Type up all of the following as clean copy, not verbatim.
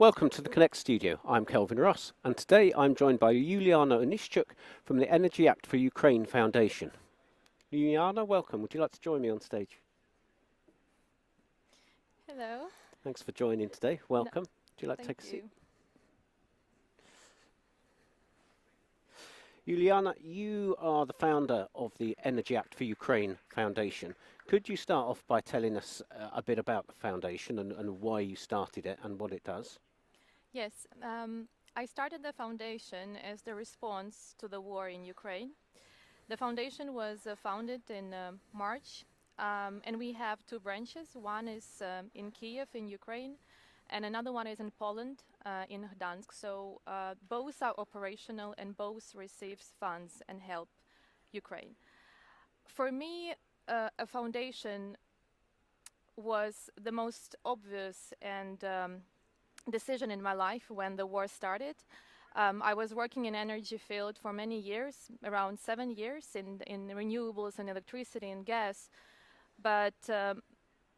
Welcome to the Connect studio. I'm Kelvin Ross, and today I'm joined by Yuliana Onishchuk from the Energy Act for Ukraine Foundation. Yuliana, welcome. Would you like to join me on stage? Hello. Thanks for joining today. Welcome. Would you like to Thank take a seat? you. Yuliana, you are the founder of the Energy Act for Ukraine Foundation. Could you start off by telling us a bit about the foundation and why you started it and what it does? Yes, I started the foundation as the response to the war in Ukraine. The foundation was founded in March, and we have two branches. One is in Kiev in Ukraine, and another one is in Poland, in Gdansk. So both are operational and both receives funds and help Ukraine. For me, a foundation was the most obvious and decision in my life when the war started. I was working in energy field for many years, around 7 years in renewables and electricity and gas. But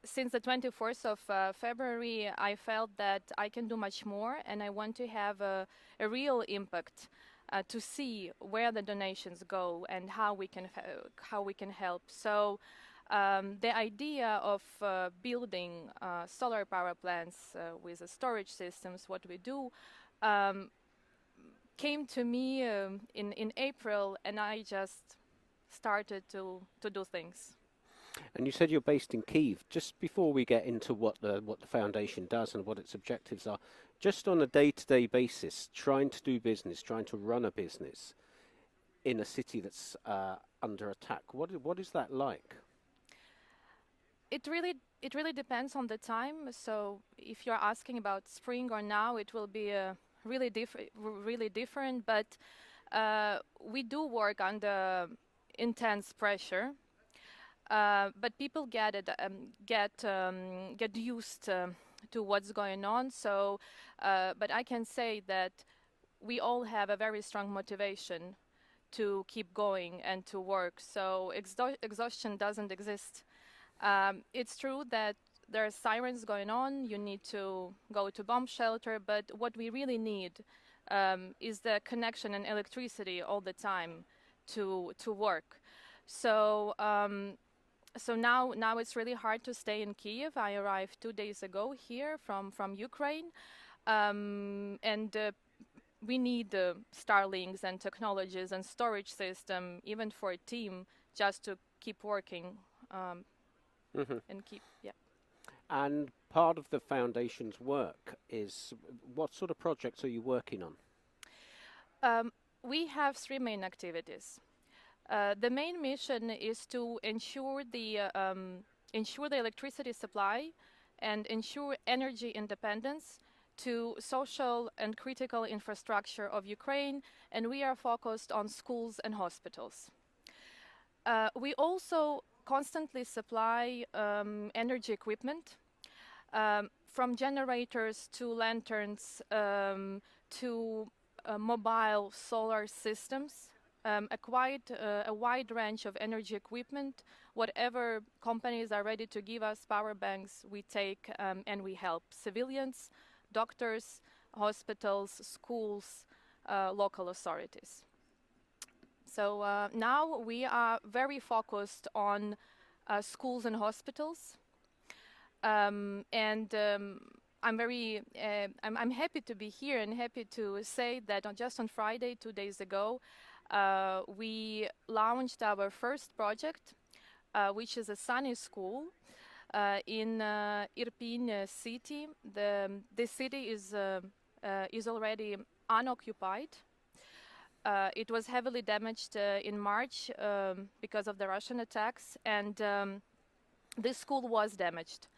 since the 24th of February, I felt that I can do much more, and I want to have a real impact to see where the donations go and how we can help. So the idea of building solar power plants with the storage systems, what we do, came to me in April, and I just started to do things. And you said you're based in Kyiv. Just before we get into what the foundation does and what its objectives are, just on a day-to-day basis, trying to do business, trying to run a business in a city that's under attack, what is that like? It really depends on the time. So if you're asking about spring or now, it will be really different. But we do work under intense pressure. But people get used to what's going on. So, but I can say that we all have a very strong motivation to keep going and to work. So exhaustion doesn't exist. It's true that there are sirens going on. You need to go to bomb shelter, but what we really need is the connection and electricity all the time to work. So. So now it's really hard to stay in Kyiv. I arrived 2 days ago here from Ukraine, and we need Starlinks and technologies and storage system, even for a team, just to keep working and keep, yeah. And part of the foundation's work is, what sort of projects are you working on? We have 3 main activities. The main mission is to ensure the electricity supply and ensure energy independence to social and critical infrastructure of Ukraine, and we are focused on schools and hospitals. We also constantly supply energy equipment, from generators to lanterns to mobile solar systems. A wide range of energy equipment. Whatever companies are ready to give us power banks, we take and we help civilians, doctors, hospitals, schools, local authorities. So now we are very focused on schools and hospitals, and I'm happy to be here and happy to say that just on Friday, 2 days ago, we launched our first project, which is a sunny school in Irpin city. The city is already unoccupied. It was heavily damaged in March because of the Russian attacks, and this school was damaged.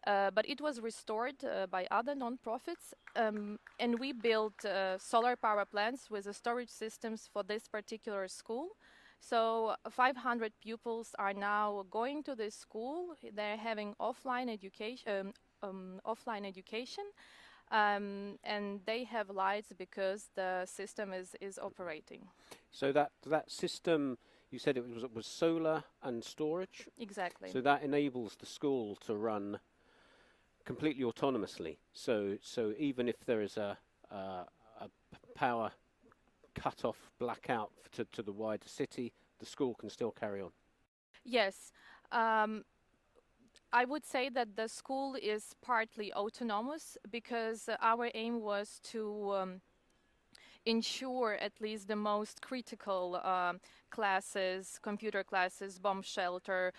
But it was restored by other non-profits, and we built solar power plants with the storage systems for this particular school. So 500 pupils are now going to this school. They're having offline education, and they have lights because the system is operating. So that system, you said it was solar and storage? Exactly. So that enables the school to run completely autonomously. So even if there is a power cut-off blackout to the wider city, the school can still carry on. Yes. Um, I would say that the school is partly autonomous because our aim was to ensure at least the most critical classes, computer classes, bomb shelter,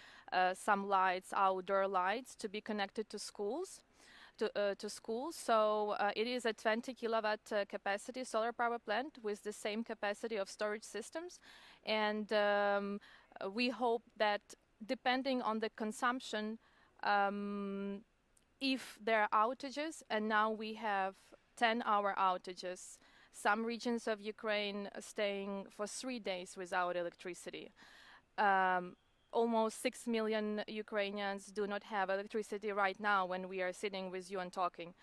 some lights, outdoor lights, to be connected to schools. To schools. So it is a 20 kilowatt capacity solar power plant with the same capacity of storage systems. And we hope that depending on the consumption, um, if there are outages, and now we have 10-hour outages, some regions of Ukraine staying for 3 days without electricity. Um, Almost 6 million Ukrainians do not have electricity right now when we are sitting with you and talking.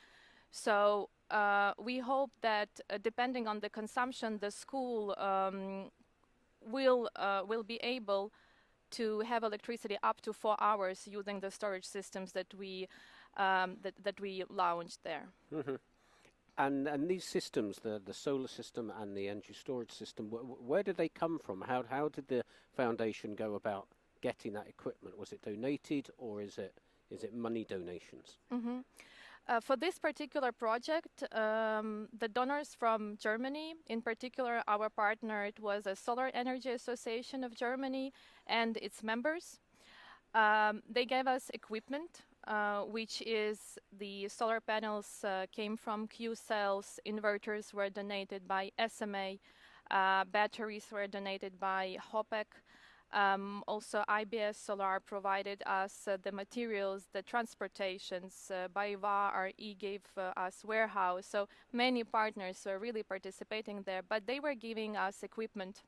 So we hope that depending on the consumption, the school will be able to have electricity up to 4 hours using the storage systems that we launched there. Hmm. And these systems, the solar system and the energy storage system, where did they come from? How did the foundation go about getting that equipment? Was it donated, or is it money donations? Mm-hmm. For this particular project, the donors from Germany, in particular our partner, it was a Solar Energy Association of Germany and its members. They gave us equipment, which is the solar panels came from Q cells, inverters were donated by SMA, batteries were donated by HOPEC. Also, IBS Solar provided us the materials, the transportations. BayWa RE gave us warehouse. So many partners were really participating there, but they were giving us equipment.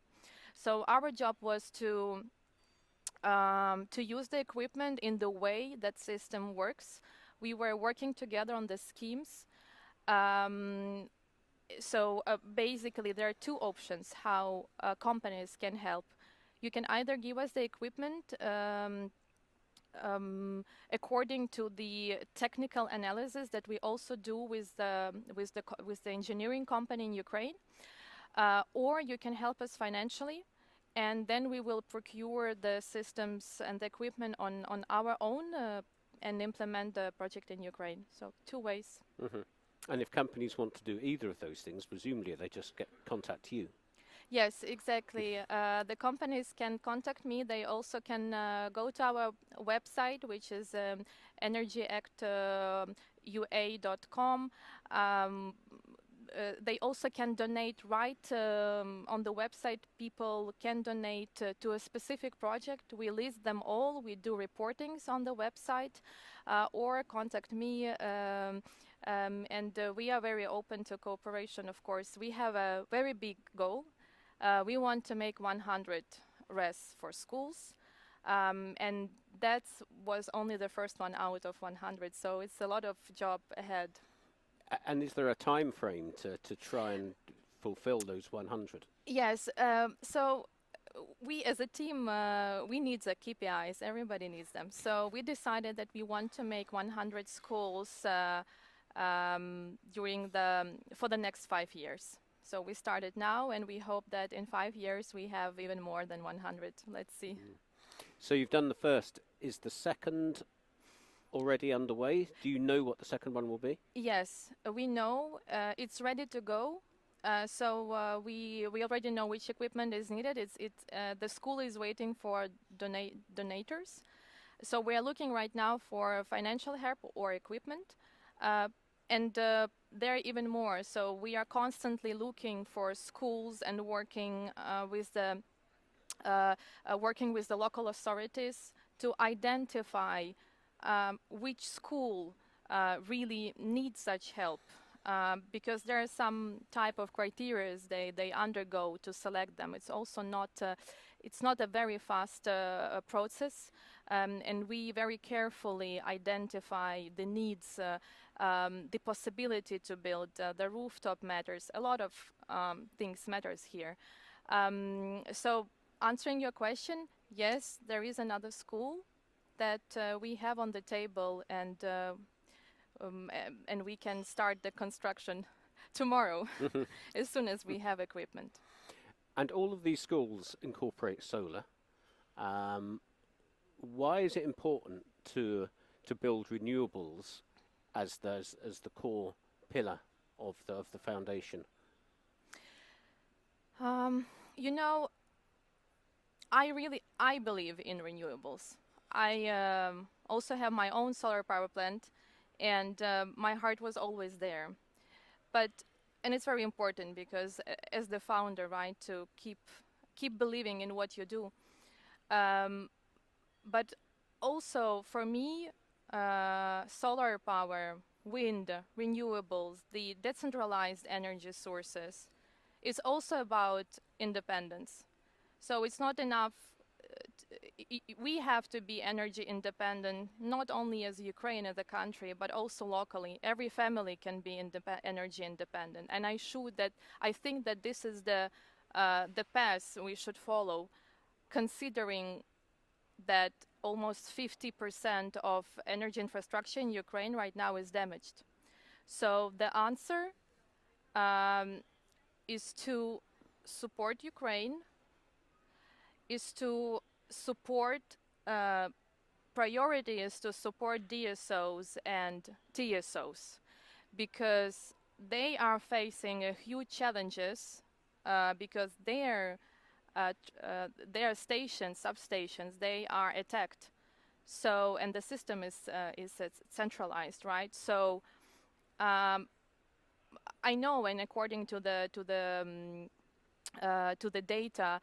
So our job was to use the equipment in the way that system works. We were working together on the schemes. So basically, there are two options how companies can help. You can either give us the equipment according to the technical analysis that we also do with the engineering company in Ukraine, or you can help us financially, and then we will procure the systems and the equipment on our own and implement the project in Ukraine. So 2 ways. Hmm. And if companies want to do either of those things, presumably they just contact you. Yes, exactly. The companies can contact me. They also can go to our website, which is energyactua.com. They also can donate right on the website. People can donate to a specific project. We list them all. We do reportings on the website, or contact me. And we are very open to cooperation, of course. We have a very big goal. We want to make 100 RES for schools, and that was only the first one out of 100, so it's a lot of job ahead. And is there a time frame to try and fulfill those 100? Yes, so we as a team, we need the KPIs, everybody needs them. So we decided that we want to make 100 schools for the next 5 years. So we started now, and we hope that in 5 years we have even more than 100. Let's see. Mm. So you've done the first. Is the second already underway? Do you know what the second one will be? Yes, we know. It's ready to go. So we already know which equipment is needed. The school is waiting for donators. So we are looking right now for financial help or equipment. And there are even more. So we are constantly looking for schools and working with the local authorities to identify which school really needs such help. Because there are some type of criteria they undergo to select them. It's also not a very fast process, and we very carefully identify the needs, the possibility to build. The rooftop matters. A lot of things matters here. So answering your question, yes, there is another school that we have on the table, and and we can start the construction tomorrow as soon as we have equipment. And all of these schools incorporate solar. Um, why is it important to build renewables as the core pillar of the foundation? You know, I believe in renewables. I also have my own solar power plant, and my heart was always there. But and it's very important because as the founder, right, to keep believing in what you do. Um, but also for me, solar power, wind, renewables, the decentralized energy sources, it's also about independence. So it's not enough. We have to be energy independent, not only as Ukraine as a country, but also locally. Every family can be energy independent, and I think that this is the path we should follow, considering that almost 50% of energy infrastructure in Ukraine right now is damaged. So the answer is to support Ukraine, is to support, priority is to support DSOs and TSOs, because they are facing huge challenges, because their stations, substations, they are attacked. So, and the system is centralized, right? So, I know, and according to the data,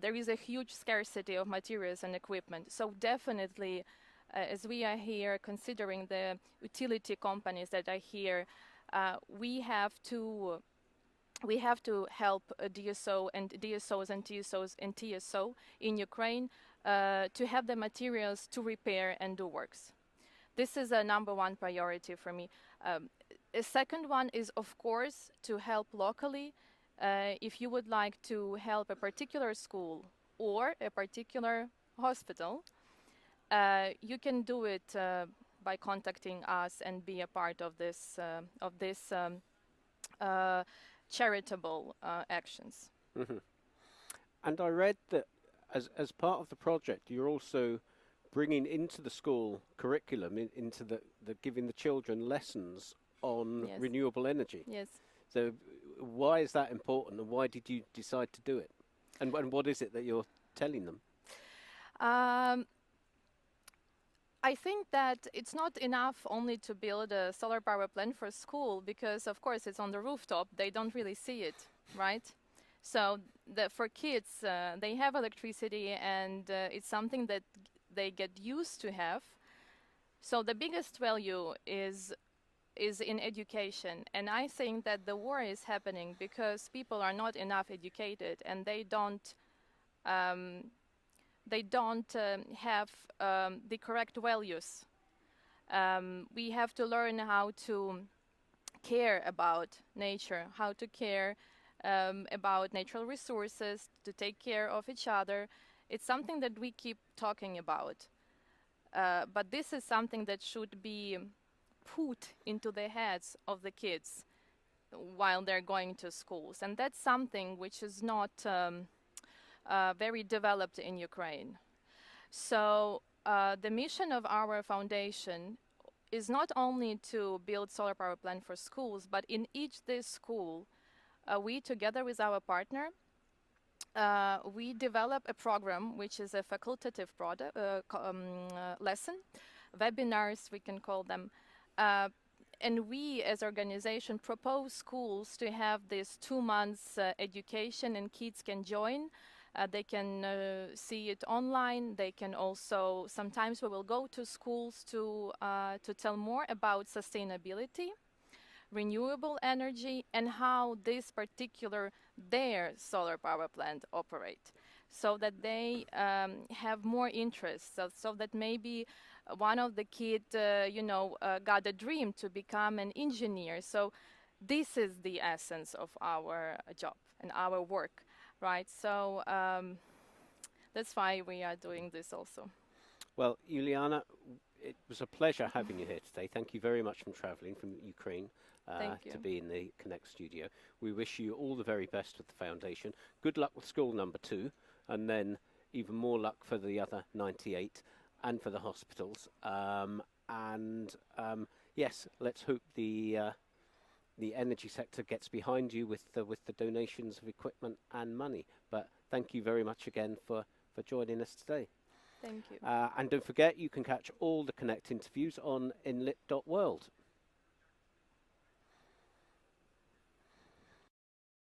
there is a huge scarcity of materials and equipment. So definitely, as we are here considering the utility companies that are here, we have to help DSO and DSOs and TSOs and TSO in Ukraine to have the materials to repair and do works. This is a number one priority for me. A second one is, of course, to help locally. If you would like to help a particular school or a particular hospital, you can do it by contacting us and be a part of this charitable actions. Hmm. And I read that as part of the project, you're also bringing into the school curriculum, into the giving the children lessons on Yes. renewable energy. Yes. So why is that important, and why did you decide to do it? And what is it that you're telling them? Um, I think that it's not enough only to build a solar power plant for school, because of course it's on the rooftop, they don't really see it, right? So for kids, they have electricity, and it's something that they get used to have. So the biggest value is in education, and I think that the war is happening because people are not enough educated, and um, they don't have the correct values. We have to learn how to care about nature, how to care about natural resources, to take care of each other. It's something that we keep talking about. But this is something that should be put into the heads of the kids while they're going to schools. And that's something which is not very developed in Ukraine. So the mission of our foundation is not only to build solar power plant for schools, but in each this school, we together with our partner, we develop a program which is a facultative lesson, webinars we can call them, and we as organization propose schools to have this 2 months education, and kids can join. They can see it online. They can also, sometimes we will go to schools to tell more about sustainability, renewable energy, and how this particular their solar power plant operate, so that they have more interest, so that maybe one of the kid got a dream to become an engineer. So this is the essence of our job and our work, right? So that's why we are doing this also. Well, Juliana, it was a pleasure having you here today. Thank you very much for travelling from Ukraine Thank you. to be in the Connect studio. We wish you all the very best with the foundation. Good luck with school number 2, and then even more luck for the other 98 and for the hospitals. Yes, let's hope the energy sector gets behind you with the donations of equipment and money. But thank you very much again for joining us today. Thank you. And don't forget, you can catch all the Connect interviews on enlit.world.